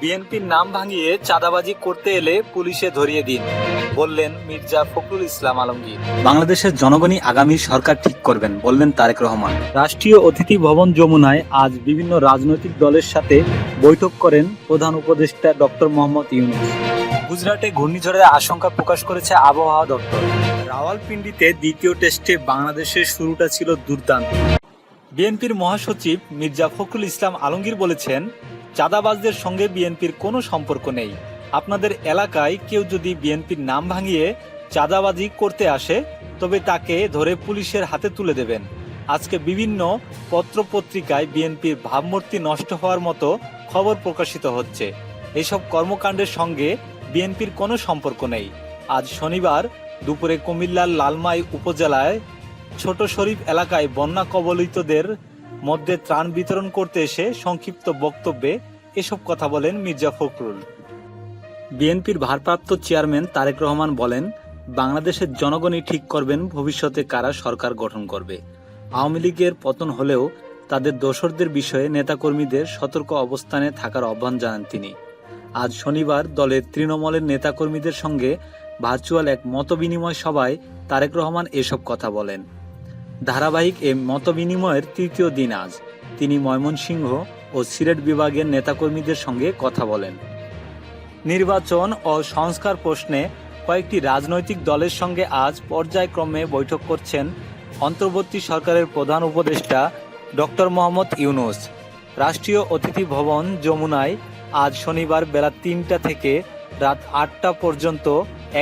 বিএনপির নাম ভাঙিয়ে চাঁদাবাজি করতে এলে পুলিশে ধরিয়ে দিন, বললেন মির্জা ফখরুল ইসলাম আলমগীর। বাংলাদেশের জনগণই আগামী সরকার ঠিক করবেন, বললেন তারেক রহমান। রাষ্ট্রীয় অতিথি ভবন যমুনায় আজ বিভিন্ন রাজনৈতিক দলের সাথে বৈঠক করেন প্রধান উপদেষ্টা ডক্টর মোহাম্মদ ইউনূস। গুজরাটে ঘূর্ণিঝড়ের আশঙ্কা প্রকাশ করেছে আবহাওয়া দপ্তর। রাওয়ালপিন্ডিতে দ্বিতীয় টেস্টে বাংলাদেশের শুরুটা ছিল দুর্দান্ত। বিএনপির মহাসচিব মির্জা ফখরুল ইসলাম আলমগীর বলেছেন, চাঁদাবাজদের সঙ্গে বিএনপির কোনো সম্পর্ক নেই। আপনাদের এলাকায় কেউ যদি বিএনপির নাম ভাঙিয়ে চাঁদাবাজি করতে আসে তবে তাকে ধরে পুলিশের হাতে তুলে দেবেন। আজকে বিভিন্ন পত্রপত্রিকায় বিএনপির ভাবমূর্তি নষ্ট হওয়ার মতো খবর প্রকাশিত হচ্ছে। এসব কর্মকাণ্ডের সঙ্গে বিএনপির কোনো সম্পর্ক নেই। আজ শনিবার দুপুরে কুমিল্লার লালমাই উপজেলায় ছোট শরীফ এলাকায় বন্যা কবলিতদের মধ্যে ত্রাণ বিতরণ করতে এসে সংক্ষিপ্ত বক্তব্যে এসব কথা বলেন মির্জা ফখরুল। বিএনপির ভারপ্রাপ্ত চেয়ারম্যান তারেক রহমান বলেন, বাংলাদেশের জনগণই ঠিক করবেন ভবিষ্যতে কারা সরকার গঠন করবে। আওয়ামী লীগের পতন হলেও তাদের দোসরদের বিষয়ে নেতাকর্মীদের সতর্ক অবস্থানে থাকার আহ্বান জানান তিনি। আজ শনিবার দলের তৃণমূলের নেতাকর্মীদের সঙ্গে ভার্চুয়াল এক মতবিনিময় সভায় তারেক রহমান এসব কথা বলেন। ধারাবাহিক এ মতবিনিময়ের তৃতীয় দিন আজ তিনি ময়মনসিংহ ও সিলেট বিভাগের নেতাকর্মীদের সঙ্গে কথা বলেন। নির্বাচন ও সংস্কার প্রশ্নে কয়েকটি রাজনৈতিক দলের সঙ্গে আজ পর্যায়ক্রমে বৈঠক করছেন অন্তর্বর্তী সরকারের প্রধান উপদেষ্টা ডক্টর মোহাম্মদ ইউনূস। রাষ্ট্রীয় অতিথি ভবন যমুনায় আজ শনিবার বেলা ৩টা থেকে রাত ৮টা পর্যন্ত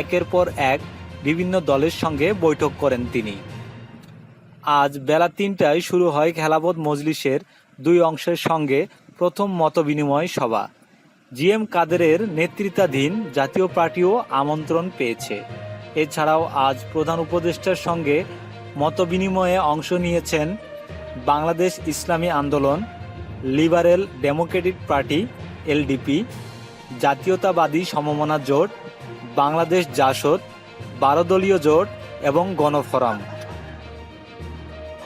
একের পর এক বিভিন্ন দলের সঙ্গে বৈঠক করেন তিনি। আজ বেলা ৩টায় শুরু হয় খেলাফত মজলিসের দুই অংশের সঙ্গে প্রথম মতবিনিময় সভা। জি এম কাদেরের নেতৃত্বাধীন জাতীয় পার্টিও আমন্ত্রণ পেয়েছে। এছাড়াও আজ প্রধান উপদেষ্টার সঙ্গে মতবিনিময়ে অংশ নিয়েছেন বাংলাদেশ ইসলামী আন্দোলন, লিবারেল ডেমোক্রেটিক পার্টি এলডিপি, জাতীয়তাবাদী সমমনা জোট, বাংলাদেশ জাসদ, 12 দলীয় জোট এবং গণফোরাম।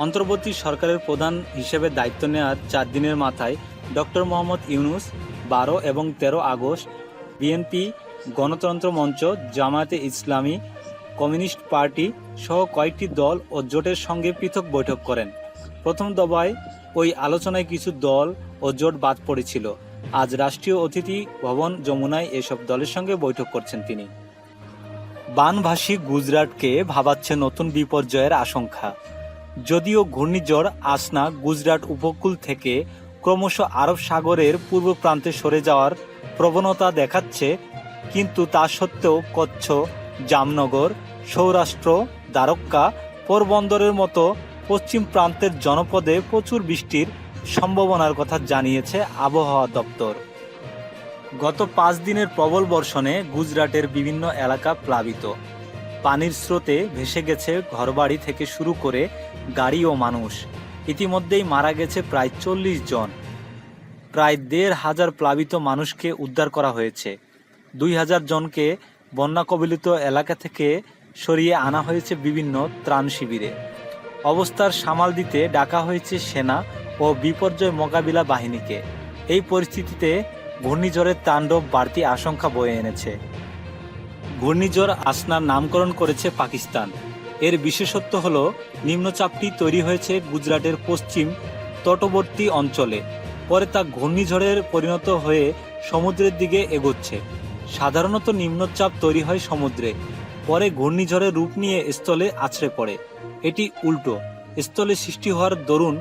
অন্তর্বর্তী সরকারের প্রধান হিসেবে দায়িত্ব নেওয়ার 4 দিনের মাথায় ডক্টর মোহাম্মদ ইউনূস 12 এবং 13 আগস্ট বিএনপি, গণতন্ত্র মঞ্চ, জামায়াতে ইসলামী, কমিউনিস্ট পার্টি সহ কয়েকটি দল ও জোটের সঙ্গে পৃথক বৈঠক করেন। প্রথম দফায় ওই আলোচনায় কিছু দল ও জোট বাদ পড়েছিল। আজ রাষ্ট্রীয় অতিথি ভবন যমুনায় এসব দলের সঙ্গে বৈঠক করছেন তিনি। বানভাসী গুজরাটকে ভাবাচ্ছে নতুন বিপর্যয়ের আশঙ্কা। যদিও ঘূর্ণিঝড় আসনা গুজরাট উপকূল থেকে ক্রমশ আরব সাগরের পূর্ব প্রান্তে সরে যাওয়ার প্রবণতা দেখাচ্ছে, কিন্তু তা সত্ত্বেও কচ্ছ, জামনগর, সৌরাষ্ট্র, দ্বারকা, পোরবন্দরের মতো পশ্চিম প্রান্তের জনপদে প্রচুর বৃষ্টির সম্ভাবনার কথা জানিয়েছে আবহাওয়া দপ্তর। গত 5 দিনের প্রবল বর্ষণে গুজরাটের বিভিন্ন এলাকা প্লাবিত। পানির স্রোতে ভেসে গেছে ঘরবাড়ি থেকে শুরু করে গাড়ি ও মানুষ। ইতিমধ্যেই মারা গেছে প্রায় 40 জন। প্রায় 1,500 প্লাবিত মানুষকে উদ্ধার করা হয়েছে। 2,000 জনকে বন্যা কবলিত এলাকা থেকে সরিয়ে আনা হয়েছে বিভিন্ন ত্রাণ শিবিরে। অবস্থার সামাল দিতে ডাকা হয়েছে সেনা ও বিপর্যয় মোকাবিলা বাহিনীকে। এই পরিস্থিতিতে ঘূর্ণিঝড়ের তাণ্ডব বাড়তি আশঙ্কা বয়ে এনেছে। ঘূর্ণিঝড় আসনার নামকরণ করেছে পাকিস্তান। এর বিশেষত্ব হল নিম্নচাপটি তৈরি হয়েছে গুজরাটের পশ্চিম তটবর্তী অঞ্চলে, পরে তা ঘূর্ণিঝড়ের পরিণত হয়ে সমুদ্রের দিকে এগোচ্ছে। সাধারণত নিম্নচাপ তৈরি হয় সমুদ্রে, পরে ঘূর্ণিঝড়ের রূপ নিয়ে স্থলে আছড়ে পড়ে। এটি উল্টো, স্থলে সৃষ্টি হওয়ার দরুন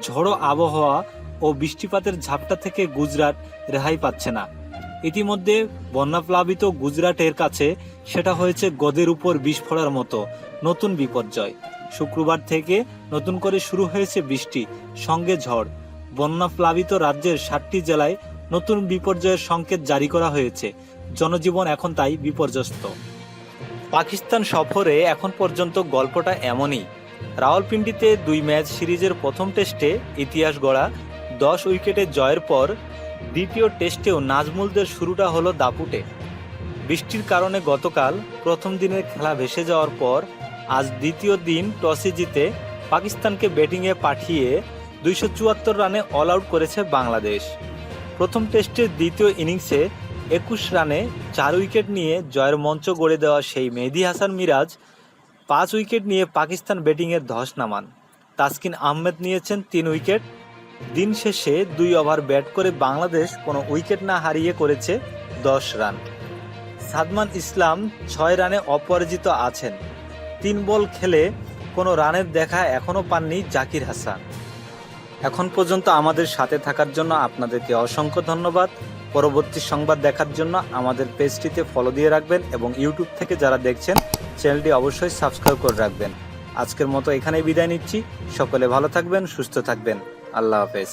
ঝড়ো আবহাওয়া ও বৃষ্টিপাতের ঝাপটা থেকে গুজরাট রেহাই পাচ্ছে না। ইতিমধ্যে বন্যাপ্লাবিত গুজরাটের কাছে সেটা হয়েছে গদের উপর বিষ ফোঁড়ার মতো নতুন বিপর্যয়। শুক্রবার থেকে নতুন করে শুরু হয়েছে বৃষ্টি, সঙ্গে ঝড়। বন্যাপ্লাবিত রাজ্যের 7টি জেলায় নতুন বিপর্যয়ের সংকেত জারি করা হয়েছে। জনজীবন এখন তাই বিপর্যস্ত। পাকিস্তান সফরে এখন পর্যন্ত গল্পটা এমনই। রাওয়ালপিন্ডিতে 2 ম্যাচ সিরিজের প্রথম টেস্টে ইতিহাস গড়া 10 উইকেটে জয়ের পর দ্বিতীয় টেস্টেও নাজমুলদের শুরুটা হলো দাপুটে। বৃষ্টির কারণে গতকাল প্রথম দিনের খেলা ভেসে যাওয়ার পর আজ দ্বিতীয় দিন টসে জিতে পাকিস্তানকে ব্যাটিংয়ে পাঠিয়ে 274 রানে অল আউট করেছে বাংলাদেশ। প্রথম টেস্টের দ্বিতীয় ইনিংসে 21 রানে 4 উইকেট নিয়ে জয়ের মঞ্চ গড়ে দেওয়া সেই মেহেদী হাসান মিরাজ 5 উইকেট নিয়ে পাকিস্তান ব্যাটিংয়ের ধস নামান। তাসকিন আহমেদ নিয়েছেন 3 উইকেট। দিন শেষে 2 ওভার ব্যাট করে বাংলাদেশ কোনো উইকেট না হারিয়ে করেছে 10 রান। সাদমান ইসলাম 6 রানে অপরাজিত আছেন। 3 বল খেলে কোনো রানের দেখা এখনও পাননি জাকির হাসান। এখন পর্যন্ত আমাদের সাথে থাকার জন্য আপনাদেরকে অসংখ্য ধন্যবাদ। পরবর্তী সংবাদ দেখার জন্য আমাদের পেজটিতে ফলো দিয়ে রাখবেন এবং ইউটিউব থেকে যারা দেখছেন চ্যানেলটি অবশ্যই সাবস্ক্রাইব করে রাখবেন। আজকের মতো এখানেই বিদায় নিচ্ছি। সকলে ভালো থাকবেন, সুস্থ থাকবেন। আল্লাহ হাফেজ।